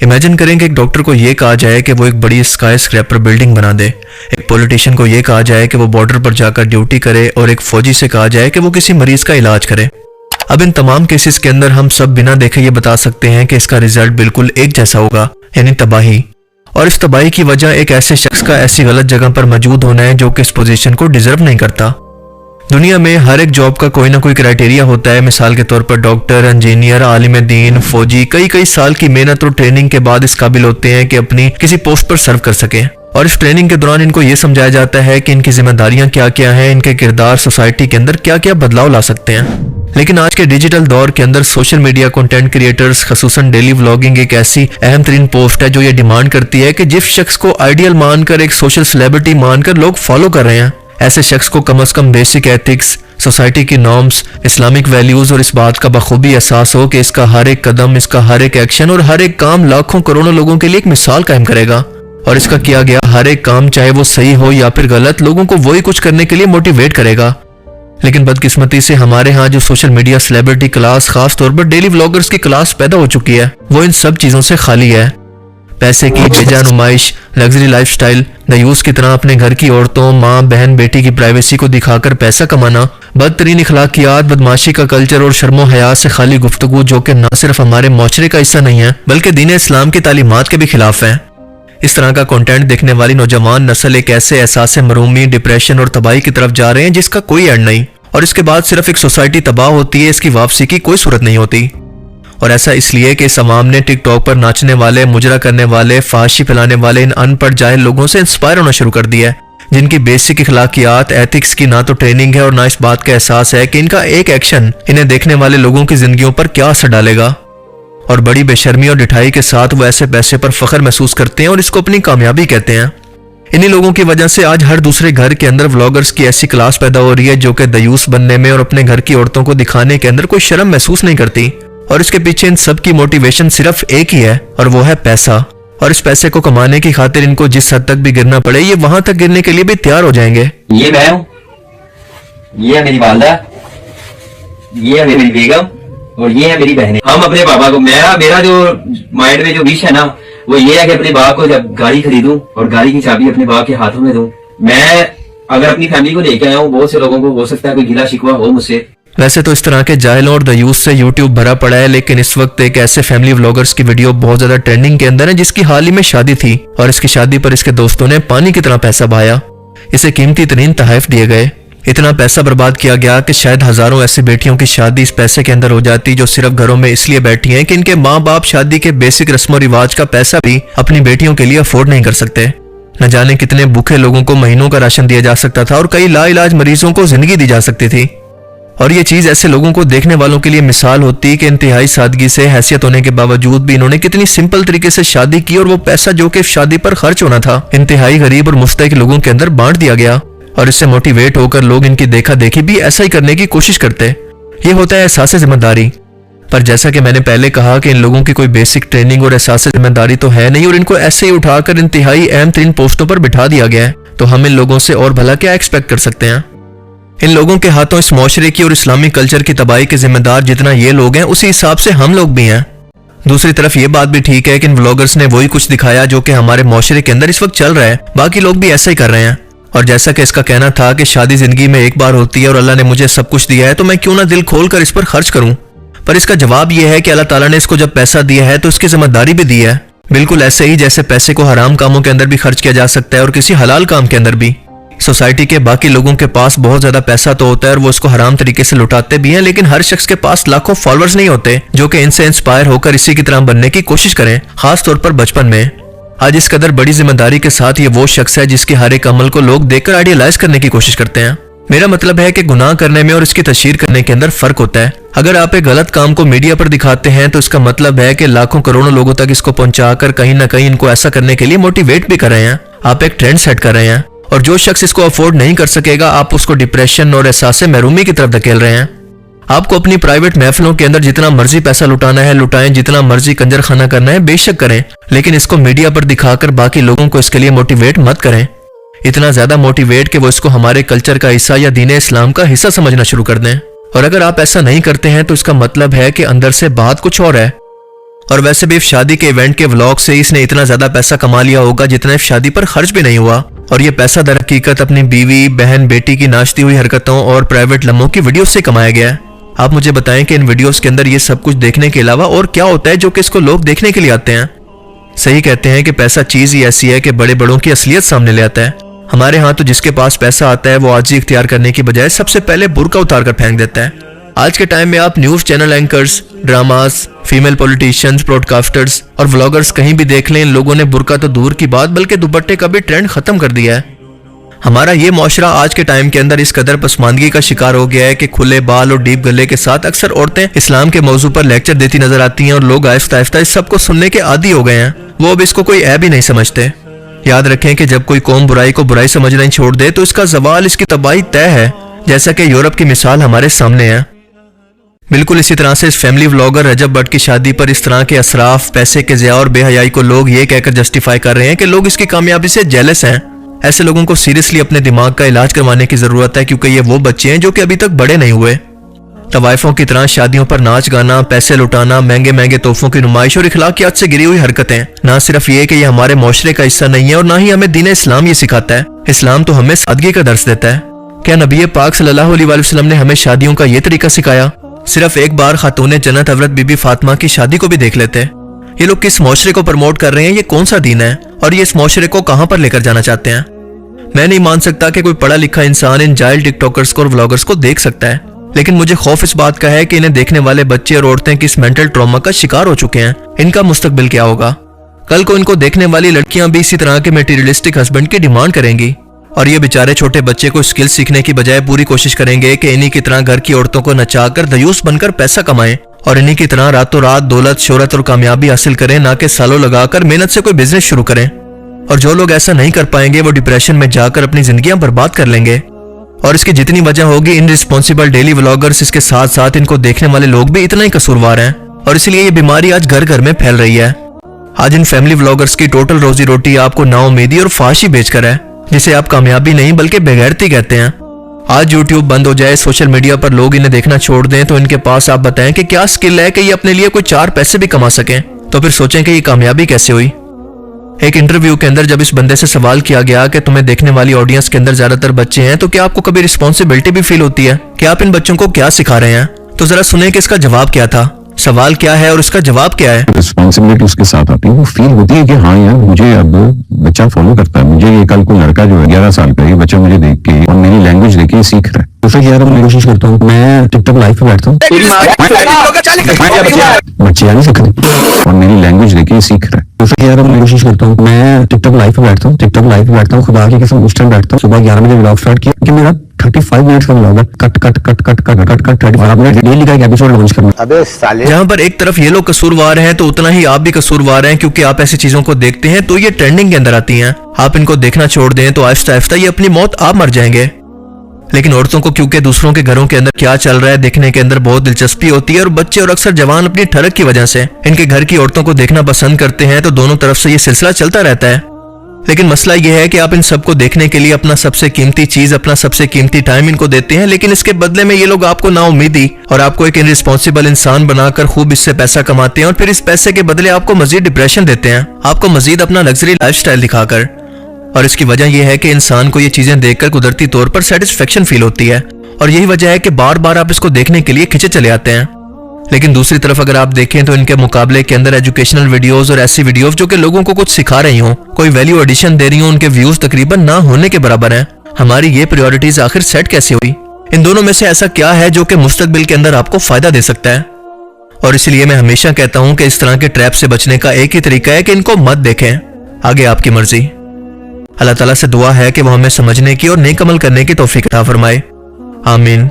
Imagine करें कि एक डॉक्टर को ये कहा जाए कि वो एक बड़ी स्काई स्क्रैपर बिल्डिंग बना दे, एक पॉलिटिशियन को ये कहा जाए कि वो बॉर्डर पर जाकर ड्यूटी करे और एक फौजी से कहा जाए कि वो किसी मरीज का इलाज करे। अब इन तमाम केसेस के अंदर हम सब बिना देखे ये बता सकते हैं कि इसका रिजल्ट बिल्कुल एक जैसा होगा, यानी तबाही। और इस तबाही की वजह एक ऐसे शख्स का ऐसी गलत जगह पर मौजूद होना है जो कि इस पोजीशन को डिजर्व नहीं करता। दुनिया में हर एक जॉब का कोई ना कोई क्राइटेरिया होता है। मिसाल के तौर पर डॉक्टर, इंजीनियर, आलिम दीन, फौजी कई साल की मेहनत और ट्रेनिंग के बाद इस काबिल होते हैं कि अपनी किसी पोस्ट पर सर्व कर सकें। और इस ट्रेनिंग के दौरान इनको ये समझाया जाता है कि इनकी जिम्मेदारियां क्या क्या हैं, इनके किरदार सोसाइटी के अंदर क्या क्या बदलाव ला सकते हैं। लेकिन आज के डिजिटल दौर के अंदर सोशल मीडिया कंटेंट क्रिएटर्स, खसूसन डेली व्लॉगिंग एक ऐसी अहम तरीन पोस्ट है जो ये डिमांड करती है कि जिस शख्स को आइडियल मानकर, एक सोशल सेलिब्रिटी मानकर लोग फॉलो कर रहे हैं, ऐसे शख्स को कम से कम बेसिक एथिक्स, सोसाइटी की नॉर्म्स, इस्लामिक वैल्यूज और इस बात का बखूबी एहसास हो कि इसका हर एक कदम, इसका हर एक एक्शन और हर एक काम लाखों करोड़ों लोगों के लिए एक मिसाल कायम करेगा। और इसका किया गया हर एक काम, चाहे वो सही हो या फिर गलत, लोगों को वही कुछ करने के लिए मोटिवेट करेगा। लेकिन बदकिस्मती से हमारे यहाँ जो सोशल मीडिया सेलिब्रिटी क्लास, खास तौर पर डेली व्लॉगर्स की क्लास पैदा हो चुकी है, वो इन सब चीजों से खाली है। पैसे की बेजा नुमाइश, लग्जरी लाइफस्टाइल, दयूस की तरह अपने घर की औरतों, माँ, बहन, बेटी की प्राइवेसी को दिखाकर पैसा कमाना, बदतरीन इखलाकियात, बदमाशी का कल्चर और शर्मो हया से खाली गुफ्तगू जो कि न सिर्फ हमारे माशरे का हिस्सा नहीं है बल्कि दीन इस्लाम की तालीमात के भी खिलाफ है। इस तरह का कंटेंट देखने वाली नौजवान नस्ल एक ऐसे एहसास मरूमी, डिप्रेशन और तबाही की तरफ जा रहे हैं जिसका कोई एंड नहीं। और इसके बाद सिर्फ एक सोसाइटी तबाह होती है, इसकी वापसी की कोई सूरत नहीं होती। और ऐसा इसलिए कि इस अवाम ने टिकटॉक पर नाचने वाले, मुजरा करने वाले, फाशी फैलाने वाले इन अनपढ़ जाहिल लोगों से इंस्पायर होना शुरू कर दिया है, जिनकी बेसिक इखलाकियात, एथिक्स की ना तो ट्रेनिंग है और ना इस बात का एहसास है कि इनका एक एक्शन इन्हें देखने वाले लोगों की जिंदगियों पर क्या असर डालेगा। और बड़ी बेशर्मी और ढिठाई के साथ वो ऐसे पैसे पर फख्र महसूस करते हैं और इसको अपनी कामयाबी कहते हैं। इन्हीं लोगों की वजह से आज हर दूसरे घर के अंदर व्लॉगर्स की ऐसी क्लास पैदा हो रही है जो कि दयूस बनने में और अपने घर की औरतों को दिखाने के अंदर कोई शर्म महसूस नहीं करती। और इसके पीछे इन सब की मोटिवेशन सिर्फ एक ही है और वो है पैसा। और इस पैसे को कमाने की खातिर इनको जिस हद तक भी गिरना पड़े, ये वहां तक गिरने के लिए भी तैयार हो जाएंगे। ये मैं हूँ, ये है मेरी वालदा, ये है मेरी बेगम और ये है मेरी बहनें। हम अपने पापा को, मेरा जो माइंड में जो विश है ना, वो ये है कि अपने बाप को जब गाड़ी खरीदूं और गाड़ी की चाबी अपने बाप के हाथों में दूं। मैं अगर अपनी फैमिली को लेके आया हूँ, बहुत से लोगों को हो सकता है कोई गिला शिकवा हो मुझसे। वैसे तो इस तरह के जाहिलों और दयूस से यूट्यूब भरा पड़ा है, लेकिन इस वक्त एक ऐसे फैमिली व्लॉगर्स की वीडियो बहुत ज्यादा ट्रेंडिंग के अंदर है जिसकी हाल ही में शादी थी और इसकी शादी पर इसके दोस्तों ने पानी की तरह पैसा बहाया। इसे कीमती तरीन तोहफे दिए गए, इतना पैसा बर्बाद किया गया कि शायद हजारों ऐसी बेटियों की शादी इस पैसे के अंदर हो जाती जो सिर्फ घरों में इसलिए बैठी हैं कि इनके माँ बाप शादी के बेसिक रस्मों रिवाज का पैसा भी अपनी बेटियों के लिए अफोर्ड नहीं कर सकते। न जाने कितने भूखे लोगों को महीनों का राशन दिया जा सकता था और कई लाइलाज मरीजों को जिंदगी दी जा सकती थी। और ये चीज ऐसे लोगों को देखने वालों के लिए मिसाल होती कि इंतहाई सादगी से, हैसियत होने के बावजूद भी इन्होंने कितनी सिंपल तरीके से शादी की और वो पैसा जो कि शादी पर खर्च होना था इंतहाई गरीब और मुस्तहिक लोगों के अंदर बांट दिया गया। और इससे मोटिवेट होकर लोग इनकी देखा देखी भी ऐसा ही करने की कोशिश करते। ये होता है एहसास जिम्मेदारी। पर जैसा कि मैंने पहले कहा कि इन लोगों की कोई बेसिक ट्रेनिंग और एहसास जिम्मेदारी तो है नहीं और इनको ऐसे ही उठाकर इंतहाई अहम तरीन पोस्टों पर बिठा दिया गया है, तो हम इन लोगों से और भला क्या एक्सपेक्ट कर सकते हैं। इन लोगों के हाथों इस माशरे की और इस्लामिक कल्चर की तबाही के जिम्मेदार जितना ये लोग हैं, उसी हिसाब से हम लोग भी हैं। दूसरी तरफ ये बात भी ठीक है कि इन व्लॉगर्स ने वही कुछ दिखाया जो कि हमारे माशरे के अंदर इस वक्त चल रहा है, बाकी लोग भी ऐसा ही कर रहे हैं। और जैसा कि इसका कहना था कि शादी जिंदगी में एक बार होती है और अल्लाह ने मुझे सब कुछ दिया है तो मैं क्यों ना दिल खोल कर इस पर खर्च करूं। पर इसका जवाब यह है कि अल्लाह ताला ने इसको जब पैसा दिया है तो इसकी जिम्मेदारी भी दी है, बिल्कुल ऐसे ही जैसे पैसे को हराम कामों के अंदर भी खर्च किया जा सकता है और किसी हलाल काम के अंदर भी। सोसाइटी के बाकी लोगों के पास बहुत ज्यादा पैसा तो होता है और वो इसको हराम तरीके से लुटाते भी हैं, लेकिन हर शख्स के पास लाखों फॉलोअर्स नहीं होते जो कि इनसे इंस्पायर होकर इसी की तरह बनने की कोशिश करें, खास तौर पर बचपन में। आज इस कदर बड़ी जिम्मेदारी के साथ ये वो शख्स है जिसके हर एक अमल को लोग देखकर आइडियलाइज करने की कोशिश करते हैं। मेरा मतलब है कि गुनाह करने में और इसकी तशहीर करने के अंदर फर्क होता है। अगर आप एक गलत काम को मीडिया पर दिखाते हैं तो इसका मतलब है कि लाखों करोड़ों लोगों तक इसको पहुंचाकर कहीं ना कहीं इनको ऐसा करने के लिए मोटिवेट भी कर रहे हैं। आप एक ट्रेंड सेट कर रहे हैं और जो शख्स इसको अफोर्ड नहीं कर सकेगा आप उसको डिप्रेशन और एहसास महरूमी की तरफ धकेल रहे हैं। आपको अपनी प्राइवेट महफिलों के अंदर जितना मर्जी पैसा लुटाना है लुटाएं, जितना मर्जी कंजर खाना करना है बेशक करें, लेकिन इसको मीडिया पर दिखाकर बाकी लोगों को इसके लिए मोटिवेट मत करें। इतना ज्यादा मोटिवेट कि वो इसको हमारे कल्चर का हिस्सा या दीन इस्लाम का हिस्सा समझना शुरू कर दें। और अगर आप ऐसा नहीं करते हैं तो इसका मतलब है कि अंदर से बात कुछ और है। اور ویسے بھی شادی کے ایونٹ کے ولاگ سے اس نے اتنا زیادہ پیسہ کما لیا ہوگا جتنا شادی پر خرچ بھی نہیں ہوا، اور یہ پیسہ در حقیقت اپنی بیوی، بہن، بیٹی کی ناچتی ہوئی حرکتوں اور پرائیویٹ لمحوں کی ویڈیوز سے کمایا گیا ہے۔ آپ مجھے بتائیں کہ ان ویڈیوز کے اندر یہ سب کچھ دیکھنے کے علاوہ اور کیا ہوتا ہے جو کہ اس کو لوگ دیکھنے کے لیے آتے ہیں؟ صحیح کہتے ہیں کہ پیسہ چیز ہی ایسی ہے کہ بڑے بڑوں کی اصلیت سامنے لے آتا ہے۔ ہمارے ہاں تو جس کے پاس پیسہ آتا ہے وہ عاجزی اختیار کرنے کی بجائے سب سے پہلے برقع اتار کر پھینک دیتا ہے۔ آج کے ٹائم میں آپ news channel anchors, dramas, female politicians, broadcasters اور ولاگرز کہیں بھی دیکھ لیں، ان لوگوں نے برقع تو دور کی بات بلکہ دوپٹے کا بھی ٹرینڈ ختم کر دیا ہے۔ ہمارا یہ معاشرہ آج کے ٹائم کے اندر اس قدر پسماندگی کا شکار ہو گیا ہے کہ کھلے بال اور ڈیپ گلے کے ساتھ اکثر عورتیں اسلام کے موضوع پر لیکچر دیتی نظر آتی ہیں، اور لوگ آہستہ آہستہ اس سب کو سننے کے عادی ہو گئے ہیں۔ وہ اب اس کو کوئی عیب ہی نہیں سمجھتے۔ یاد رکھیں کہ جب کوئی قوم برائی کو برائی سمجھنا ہی چھوڑ دے تو اس کا زوال، اس کی تباہی طے ہے، جیسا کہ یورپ کی مثال ہمارے سامنے ہے۔ بالکل اسی طرح سے اس فیملی ولاگر رجب بٹ کی شادی پر اس طرح کے اسراف، پیسے کے ضیاع اور بے حیائی کو لوگ یہ کہہ کر جسٹیفائی کر رہے ہیں کہ لوگ اس کی کامیابی سے جیلس ہیں۔ ایسے لوگوں کو سیریسلی اپنے دماغ کا علاج کروانے کی ضرورت ہے، کیونکہ یہ وہ بچے ہیں جو کہ ابھی تک بڑے نہیں ہوئے۔ طوائفوں کی طرح شادیوں پر ناچ گانا، پیسے لٹانا، مہنگے مہنگے تحفوں کی نمائش اور اخلاقیات سے گری ہوئی حرکتیں نہ صرف یہ کہ یہ ہمارے معاشرے کا حصہ نہیں ہے، اور نہ ہی ہمیں دین اسلام یہ سکھاتا ہے۔ اسلام تو ہمیں سادگی کا درس دیتا ہے۔ کیا نبی پاک صلی اللہ علیہ وسلم نے ہمیں شادیوں کا یہ طریقہ سکھایا؟ صرف ایک بار خاتون جنت حضرت بی بی فاطمہ کی شادی کو بھی دیکھ لیتے۔ یہ لوگ کس معاشرے کو پروموٹ کر رہے ہیں؟ یہ کون سا دین ہے اور یہ اس معاشرے کو کہاں پر لے کر جانا چاہتے ہیں؟ میں نہیں مان سکتا کہ کوئی پڑھا لکھا انسان ان جائل ٹک ٹاکرز کو اور ولاگرز کو دیکھ سکتا ہے، لیکن مجھے خوف اس بات کا ہے کہ انہیں دیکھنے والے بچے اور عورتیں کس مینٹل ٹراما کا شکار ہو چکے ہیں۔ ان کا مستقبل کیا ہوگا؟ کل کو ان کو دیکھنے والی لڑکیاں بھی اسی طرح کے میٹیریلسٹک ہسبینڈ کی ڈیمانڈ کریں گی، اور یہ بیچارے چھوٹے بچے کو اسکل سیکھنے کی بجائے پوری کوشش کریں گے کہ انہی کی طرح گھر کی عورتوں کو نچا کر دیوس بن کر پیسہ کمائیں، اور انہی کی طرح راتوں رات دولت، شہرت اور کامیابی حاصل کریں، نہ کہ سالوں لگا کر محنت سے کوئی بزنس شروع کریں۔ اور جو لوگ ایسا نہیں کر پائیں گے وہ ڈپریشن میں جا کر اپنی زندگیاں برباد کر لیں گے، اور اس کی جتنی وجہ ہوگی ان ریسپونسیبل ڈیلی ولاگرز، اس کے ساتھ ساتھ ان کو دیکھنے والے لوگ بھی اتنا ہی قصوروار ہیں، اور اس لیے یہ بیماری آج گھر گھر میں پھیل رہی ہے۔ آج ان فیملی ولاگرز کی ٹوٹل روزی روٹی آپ کو نا امیدی اور فحاشی بیچ کر ہے، جسے آپ کامیابی نہیں بلکہ بےغیرتی کہتے ہیں۔ آج یوٹیوب بند ہو جائے، سوشل میڈیا پر لوگ انہیں دیکھنا چھوڑ دیں، تو ان کے پاس آپ بتائیں کہ کیا سکل ہے کہ یہ اپنے لیے کوئی 4 پیسے بھی کما سکیں؟ تو پھر سوچیں کہ یہ کامیابی کیسے ہوئی۔ ایک انٹرویو کے اندر جب اس بندے سے سوال کیا گیا کہ تمہیں دیکھنے والی آڈینس کے اندر زیادہ تر بچے ہیں، تو کیا آپ کو کبھی رسپانسبلٹی بھی فیل ہوتی ہے کہ آپ ان بچوں کو کیا سکھا رہے ہیں؟ تو ذرا سنیں کہ اس کا جواب کیا تھا، سوال کیا ہے اور اس کا جواب کیا ہے۔ رسپانسبلٹی اس کے ساتھ آتی ہے، وہ فیل ہوتی ہے کہ ہاں یار مجھے اب بچہ فالو کرتا ہے، مجھے یہ کل کوئی لڑکا جو ہے 11 سال کا، یہ بچہ مجھے دیکھ کے اور نئی لینگویج دیکھ کے سیکھ رہا ہے، تو پھر یار میں کوشش کرتا ہوں، میں ٹک ٹاک لائف پہ بیٹھتا ہوں، بچے آ نہیں سکتے اور نئی لینگویج دیکھ کے سیکھ رہا ہے، تو پھر یار میں کوشش کرتا ہوں، میں ٹک ٹاک لائف پہ بیٹھتا ہوں، ٹک ٹاک لائف پہ بیٹھتا ہوں، خدا کی قسم اس ٹائم بیٹھتا ہوں، صبح 11 بجے ولاگ اسٹارٹ کیا کہ میرا 35 منٹس کا ولاگ ہے، کٹ کٹ کٹ کٹ کٹ کٹ کٹ 35 اور آپ نے ڈیلی کا ایک ایپیسوڈ لانچ کرنا۔ جہاں پر ایک طرف یہ لوگ قصوروار ہیں تو اتنا ہی آپ بھی قصوروار ہیں، کیونکہ آپ ایسی چیزوں کو دیکھتے ہیں تو یہ ٹرینڈنگ کے اندر آتی ہیں۔ آپ ان کو دیکھنا چھوڑ دیں تو آہستہ آہستہ یہ اپنی موت آپ مر جائیں گے۔ لیکن عورتوں کو کیونکہ دوسروں کے گھروں کے اندر کیا چل رہا ہے دیکھنے کے اندر بہت دلچسپی ہوتی ہے، اور بچے اور اکثر جوان اپنی ٹھڑک کی وجہ سے ان کے گھر کی عورتوں کو دیکھنا پسند کرتے ہیں، تو دونوں طرف سے یہ سلسلہ چلتا رہتا ہے۔ لیکن مسئلہ یہ ہے کہ آپ ان سب کو دیکھنے کے لیے اپنا سب سے قیمتی چیز، اپنا سب سے قیمتی ٹائم ان کو دیتے ہیں، لیکن اس کے بدلے میں یہ لوگ آپ کو نا امیدی اور آپ کو ایک انرسپانسبل انسان بنا کر خوب اس سے پیسہ کماتے ہیں، اور پھر اس پیسے کے بدلے آپ کو مزید ڈپریشن دیتے ہیں، آپ کو مزید اپنا لگژری لائف سٹائل دکھا کر۔ اور اس کی وجہ یہ ہے کہ انسان کو یہ چیزیں دیکھ کر قدرتی طور پر سیٹسفیکشن فیل ہوتی ہے، اور یہی وجہ ہے کہ بار بار آپ اس کو دیکھنے کے لیے کھنچے چلے آتے ہیں۔ لیکن دوسری طرف اگر آپ دیکھیں تو ان کے مقابلے کے اندر ایجوکیشنل ویڈیوز اور ایسی ویڈیوز جو کہ لوگوں کو کچھ سکھا رہی ہوں، کوئی ویلیو ایڈیشن دے رہی ہوں، ان کے ویوز تقریباً نہ ہونے کے برابر ہیں۔ ہماری یہ پریورٹیز آخر سیٹ کیسے ہوئی؟ ان دونوں میں سے ایسا کیا ہے جو کہ مستقبل کے اندر آپ کو فائدہ دے سکتا ہے؟ اور اس لیے میں ہمیشہ کہتا ہوں کہ اس طرح کے ٹریپ سے بچنے کا ایک ہی طریقہ ہے کہ ان کو مت دیکھیں، آگے آپ کی مرضی۔ اللہ تعالیٰ سے دعا ہے کہ وہ ہمیں سمجھنے کی اور نیک عمل کرنے کی توفیق عطا فرمائے، آمین۔